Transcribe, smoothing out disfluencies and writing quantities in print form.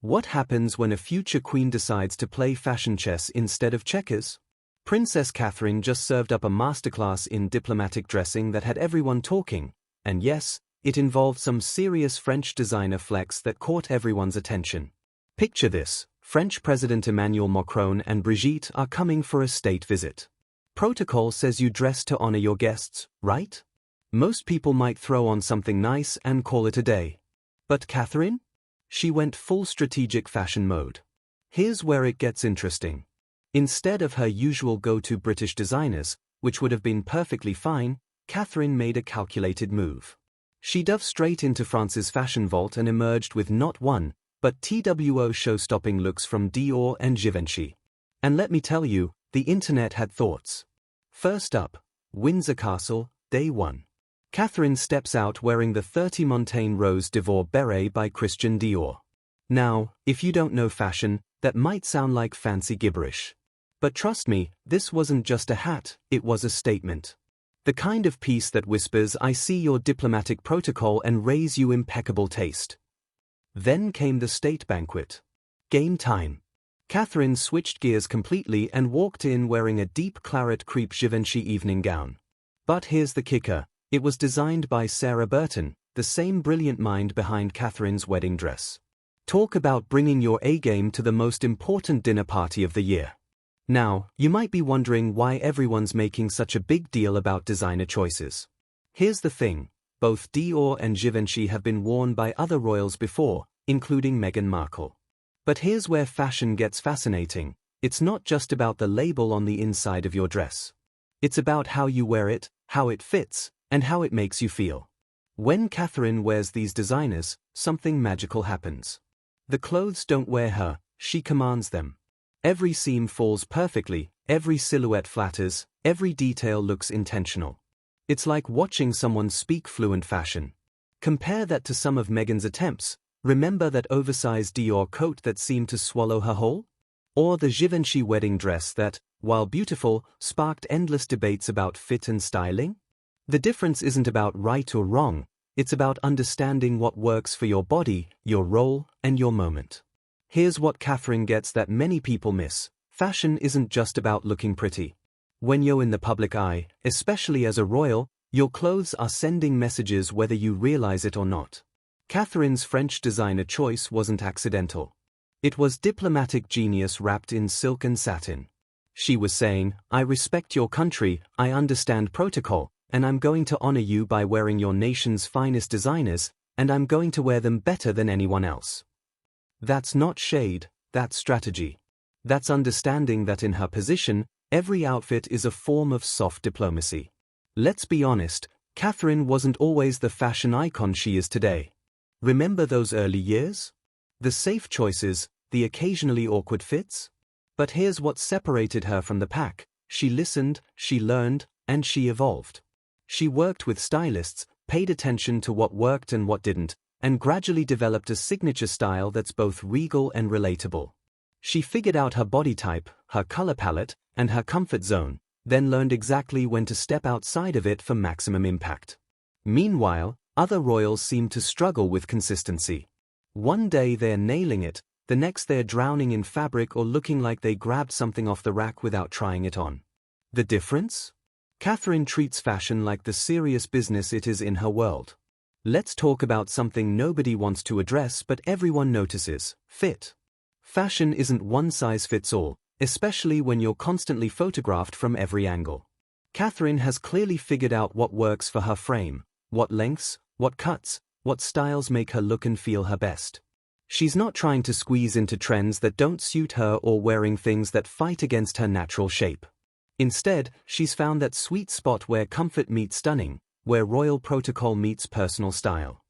What happens when a future queen decides to play fashion chess instead of checkers? Princess Catherine just served up a masterclass in diplomatic dressing that had everyone talking, and yes, it involved some serious French designer flex that caught everyone's attention. Picture this: French President Emmanuel Macron and Brigitte are coming for a state visit. Protocol says you dress to honor your guests, right? Most people might throw on something nice and call it a day. But Catherine? She went full strategic fashion mode. Here's where it gets interesting. Instead of her usual go-to British designers, which would have been perfectly fine, Catherine made a calculated move. She dove straight into France's fashion vault and emerged with not one, but TWO show-stopping looks from Dior and Givenchy. And let me tell you, the internet had thoughts. First up, Windsor Castle, Day 1. Catherine steps out wearing the 30 Montaigne Rose d'Ivoire beret by Christian Dior. Now, if you don't know fashion, that might sound like fancy gibberish. But trust me, this wasn't just a hat, it was a statement. The kind of piece that whispers, "I see your diplomatic protocol and raise you impeccable taste." Then came the state banquet. Game time. Catherine switched gears completely and walked in wearing a deep claret crepe Givenchy evening gown. But here's the kicker. It was designed by Sarah Burton, the same brilliant mind behind Catherine's wedding dress. Talk about bringing your A-game to the most important dinner party of the year. Now, you might be wondering why everyone's making such a big deal about designer choices. Here's the thing, both Dior and Givenchy have been worn by other royals before, including Meghan Markle. But here's where fashion gets fascinating. It's not just about the label on the inside of your dress. It's about how you wear it, how it fits, and how it makes you feel. When Catherine wears these designers, something magical happens. The clothes don't wear her, she commands them. Every seam falls perfectly, every silhouette flatters, every detail looks intentional. It's like watching someone speak fluent fashion. Compare that to some of Meghan's attempts. Remember that oversized Dior coat that seemed to swallow her whole? Or the Givenchy wedding dress that, while beautiful, sparked endless debates about fit and styling? The difference isn't about right or wrong, it's about understanding what works for your body, your role, and your moment. Here's what Catherine gets that many people miss. Fashion isn't just about looking pretty. When you're in the public eye, especially as a royal, your clothes are sending messages whether you realize it or not. Catherine's French designer choice wasn't accidental. It was diplomatic genius wrapped in silk and satin. She was saying, "I respect your country, I understand protocol, and I'm going to honor you by wearing your nation's finest designers, and I'm going to wear them better than anyone else." That's not shade, that's strategy. That's understanding that in her position, every outfit is a form of soft diplomacy. Let's be honest, Catherine wasn't always the fashion icon she is today. Remember those early years? The safe choices, the occasionally awkward fits? But here's what separated her from the pack. She listened, she learned, and she evolved. She worked with stylists, paid attention to what worked and what didn't, and gradually developed a signature style that's both regal and relatable. She figured out her body type, her color palette, and her comfort zone, then learned exactly when to step outside of it for maximum impact. Meanwhile, other royals seem to struggle with consistency. One day they're nailing it, the next they're drowning in fabric or looking like they grabbed something off the rack without trying it on. The difference? Catherine treats fashion like the serious business it is in her world. Let's talk about something nobody wants to address but everyone notices: fit. Fashion isn't one size fits all, especially when you're constantly photographed from every angle. Catherine has clearly figured out what works for her frame, what lengths, what cuts, what styles make her look and feel her best. She's not trying to squeeze into trends that don't suit her or wearing things that fight against her natural shape. Instead, she's found that sweet spot where comfort meets stunning, where royal protocol meets personal style.